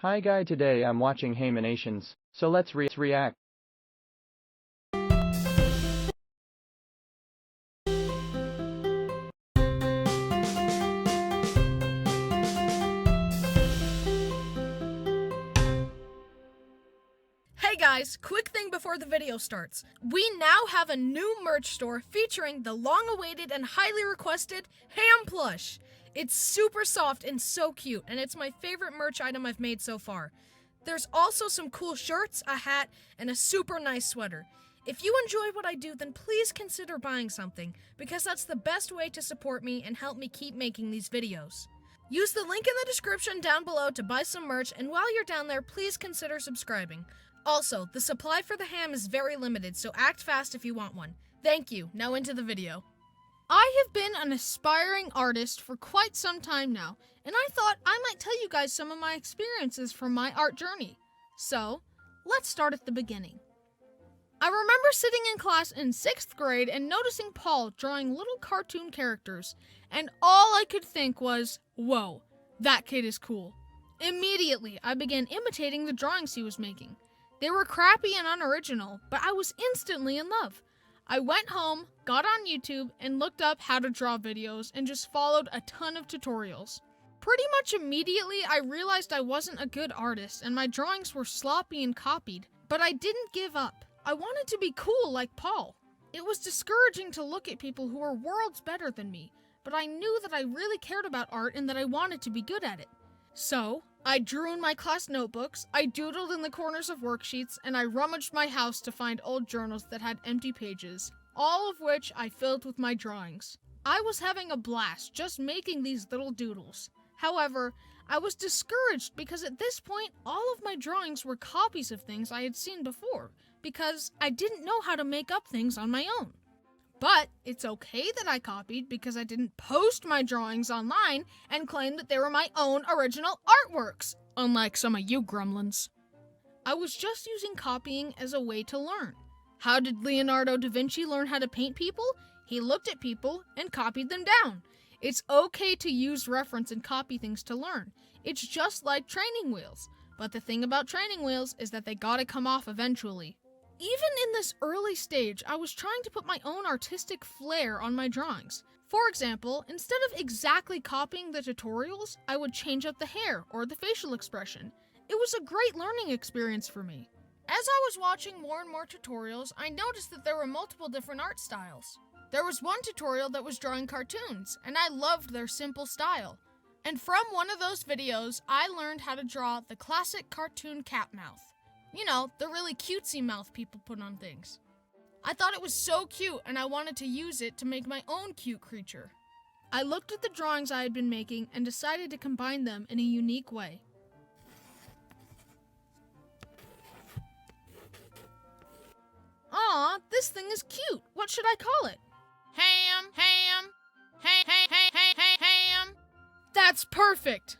Hi guy, today I'm watching Haminations, so let's react. Hey guys, quick thing before the video starts. We now have a new merch store featuring the long-awaited and highly requested ham plush. It's super soft and so cute, and it's my favorite merch item I've made so far. There's also some cool shirts, a hat, and a super nice sweater. If you enjoy what I do, then please consider buying something, because that's the best way to support me and help me keep making these videos. Use the link in the description down below to buy some merch, and while you're down there, please consider subscribing. Also, the supply for the ham is very limited, so act fast if you want one. Thank you. Now into the video. I have been an aspiring artist for quite some time now, and I thought I might tell you guys some of my experiences from my art journey. So, let's start at the beginning. I remember sitting in class in 6th grade and noticing Paul drawing little cartoon characters, and all I could think was, whoa, that kid is cool. Immediately, I began imitating the drawings he was making. They were crappy and unoriginal, but I was instantly in love. I went home, got on YouTube, and looked up how to draw videos and just followed a ton of tutorials. Pretty much immediately, I realized I wasn't a good artist and my drawings were sloppy and copied, but I didn't give up. I wanted to be cool like Paul. It was discouraging to look at people who were worlds better than me, but I knew that I really cared about art and that I wanted to be good at it. So, I drew in my class notebooks, I doodled in the corners of worksheets, and I rummaged my house to find old journals that had empty pages, all of which I filled with my drawings. I was having a blast just making these little doodles. However, I was discouraged because at this point, all of my drawings were copies of things I had seen before, because I didn't know how to make up things on my own. But it's okay that I copied because I didn't post my drawings online and claim that they were my own original artworks, unlike some of you gremlins. I was just using copying as a way to learn. How did Leonardo da Vinci learn how to paint people? He looked at people and copied them down. It's okay to use reference and copy things to learn. It's just like training wheels. But the thing about training wheels is that they gotta come off eventually. Even in this early stage, I was trying to put my own artistic flair on my drawings. For example, instead of exactly copying the tutorials, I would change up the hair or the facial expression. It was a great learning experience for me. As I was watching more and more tutorials, I noticed that there were multiple different art styles. There was one tutorial that was drawing cartoons, and I loved their simple style. And from one of those videos, I learned how to draw the classic cartoon cat mouth. You know, the really cutesy mouth people put on things. I thought it was so cute and I wanted to use it to make my own cute creature. I looked at the drawings I had been making and decided to combine them in a unique way. Aw, this thing is cute. What should I call it? Ham. That's perfect!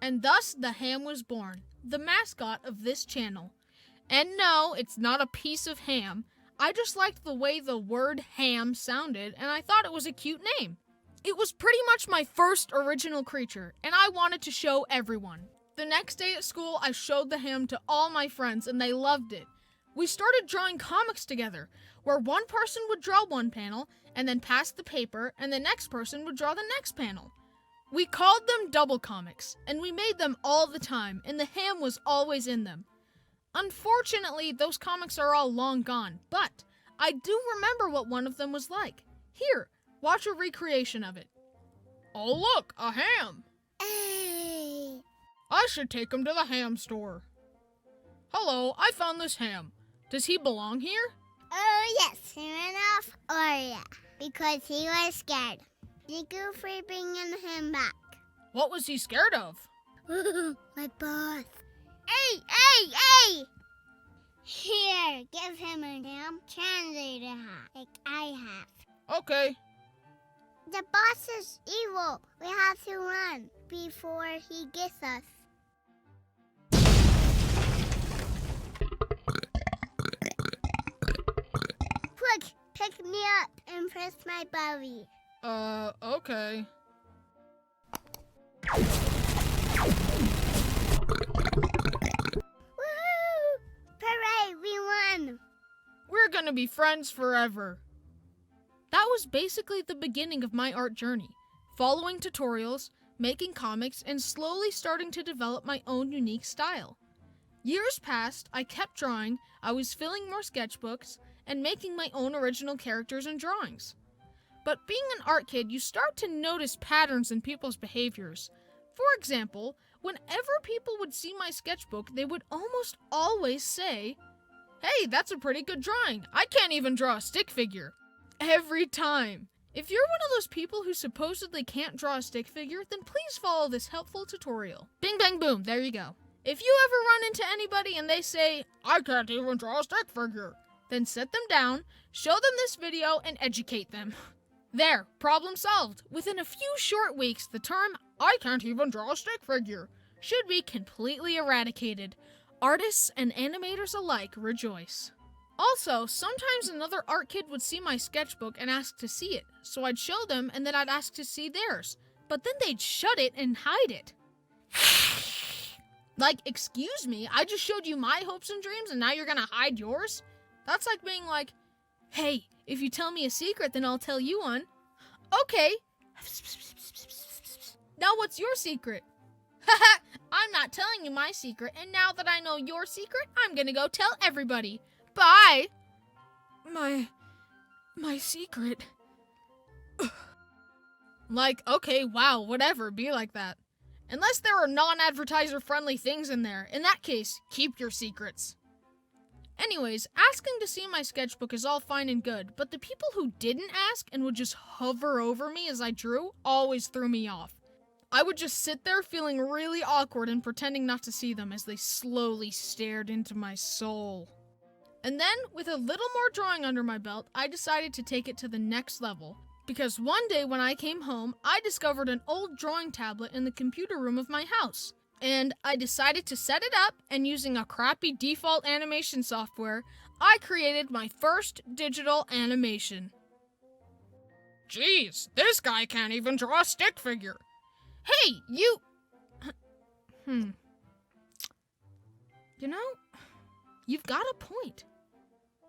And thus the ham was born, the mascot of this channel. And no, it's not a piece of ham. I just liked the way the word ham sounded, and I thought it was a cute name. It was pretty much my first original creature, and I wanted to show everyone. The next day at school, I showed the ham to all my friends, and they loved it. We started drawing comics together, where one person would draw one panel, and then pass the paper, and the next person would draw the next panel. We called them double comics, and we made them all the time, and the ham was always in them. Unfortunately, those comics are all long gone, but I do remember what one of them was like. Here, watch a recreation of it. Oh look, a ham! Hey. I should take him to the ham store. Hello, I found this ham. Does he belong here? Oh yes, he ran off Aria because he was scared. Thank you for bringing him back. What was he scared of? My boss. Hey! Here, give him a ham translator hat, like I have. Okay. The boss is evil. We have to run before he gets us. Quick, pick me up and press my belly. Okay. gonna be friends forever. That was basically the beginning of my art journey, following tutorials, making comics, and slowly starting to develop my own unique style. Years passed, I kept drawing, I was filling more sketchbooks, and making my own original characters and drawings. But being an art kid, you start to notice patterns in people's behaviors. For example, whenever people would see my sketchbook, they would almost always say, "Hey, that's a pretty good drawing. I can't even draw a stick figure." Every time. If you're one of those people who supposedly can't draw a stick figure, then please follow this helpful tutorial. Bing, bang, boom, there you go. If you ever run into anybody and they say, "I can't even draw a stick figure," then sit them down, show them this video, and educate them. There, problem solved. Within a few short weeks, the term, "I can't even draw a stick figure," should be completely eradicated. Artists and animators alike rejoice. Also, sometimes another art kid would see my sketchbook and ask to see it, so I'd show them and then I'd ask to see theirs. But then they'd shut it and hide it. Like, excuse me, I just showed you my hopes and dreams and now you're gonna hide yours? That's like being like, "Hey, if you tell me a secret, then I'll tell you one." Okay. Now what's your secret? Haha, I'm not telling you my secret, and now that I know your secret, I'm gonna go tell everybody. Bye! My secret. Like, okay, wow, whatever, be like that. Unless there are non-advertiser friendly things in there. In that case, keep your secrets. Anyways, asking to see my sketchbook is all fine and good, but the people who didn't ask and would just hover over me as I drew always threw me off. I would just sit there feeling really awkward and pretending not to see them as they slowly stared into my soul. And then, with a little more drawing under my belt, I decided to take it to the next level. Because one day when I came home, I discovered an old drawing tablet in the computer room of my house. And I decided to set it up, and using a crappy default animation software, I created my first digital animation. Jeez, this guy can't even draw a stick figure. Hey, you... You know, you've got a point.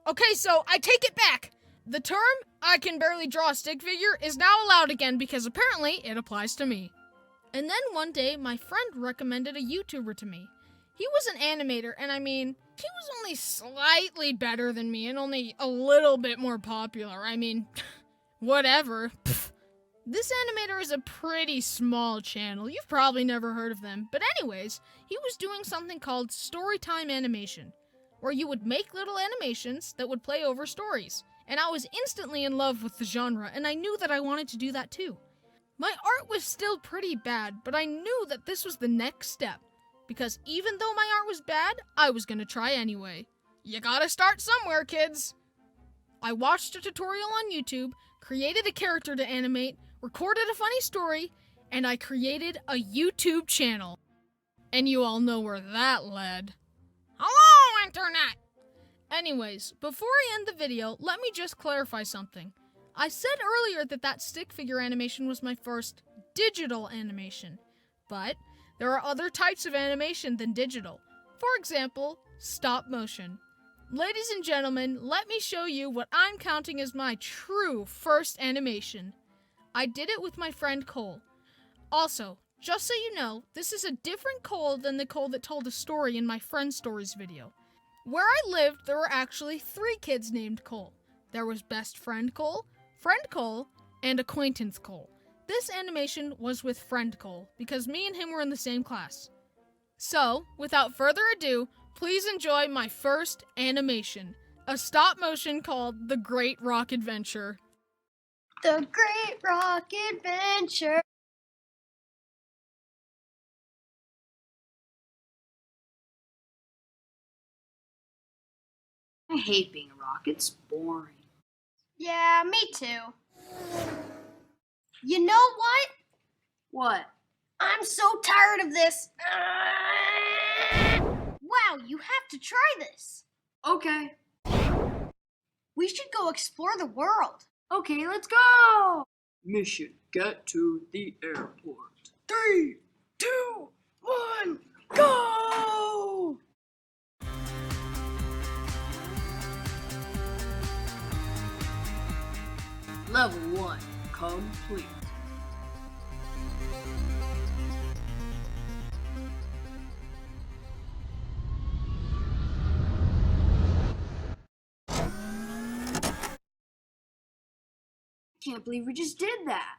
Okay, so I take it back. The term, "I can barely draw a stick figure," is now allowed again because apparently it applies to me. And then one day, my friend recommended a YouTuber to me. He was an animator, and I mean, he was only slightly better than me and only a little bit more popular. I mean, whatever. Pfft. This animator is a pretty small channel. You've probably never heard of them. But anyways, he was doing something called storytime animation, where you would make little animations that would play over stories. And I was instantly in love with the genre, and I knew that I wanted to do that too. My art was still pretty bad, but I knew that this was the next step. Because even though my art was bad, I was gonna try anyway. You gotta start somewhere, kids! I watched a tutorial on YouTube, created a character to animate, recorded a funny story, and I created a YouTube channel. And you all know where that led. Hello, Internet! Anyways, before I end the video, let me just clarify something. I said earlier that stick figure animation was my first digital animation, but there are other types of animation than digital. For example, stop motion. Ladies and gentlemen, let me show you what I'm counting as my true first animation. I did it with my friend Cole. Also, just so you know, this is a different Cole than the Cole that told a story in my Friend Stories video. Where I lived, there were actually 3 kids named Cole. There was Best Friend Cole, and Acquaintance Cole. This animation was with Friend Cole, because me and him were in the same class. So, without further ado, please enjoy my first animation, a stop motion called The Great Rock Adventure. The Great Rock Adventure. I hate being a rock. It's boring. Yeah, me too. You know what? What? I'm so tired of this. Wow, you have to try this. Okay. We should go explore the world. Okay, let's go! Mission, get to the airport. 3, 2, 1, go! Level 1 complete. Can't believe we just did that.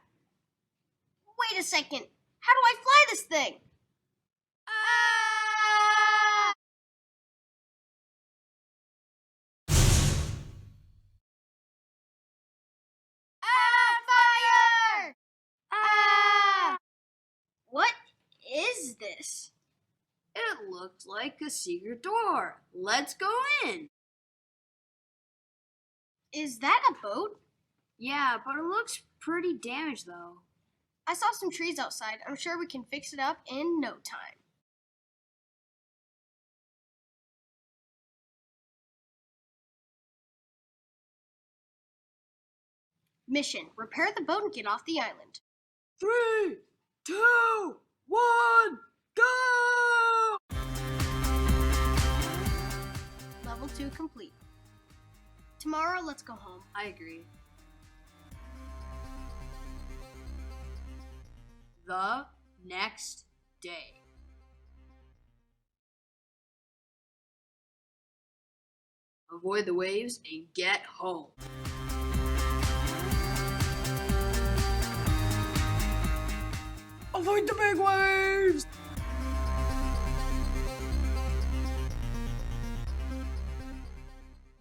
Wait a second. How do I fly this thing? Ah! Fire! Ah! What is this? It looked like a secret door. Let's go in. Is that a boat? Yeah, but it looks pretty damaged though. I saw some trees outside. I'm sure we can fix it up in no time. Mission: repair the boat and get off the island. 3, 2, 1, go! Level 2 complete. Tomorrow, let's go home. I agree. The next day. Avoid the waves and get home. Avoid the big waves!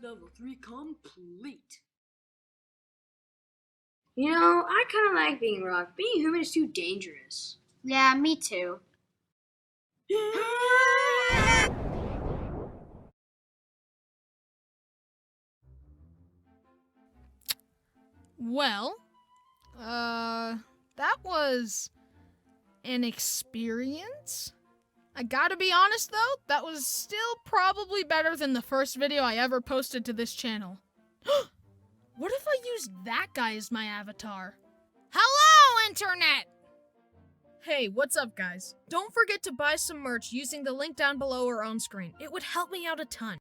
Level 3 complete. You know, I kind of like being rock. Being human is too dangerous. Yeah, me too. Well, that was an experience. I gotta be honest though, that was still probably better than the first video I ever posted to this channel. What if I used that guy as my avatar? Hello, Internet! Hey, what's up, guys? Don't forget to buy some merch using the link down below or on screen. It would help me out a ton.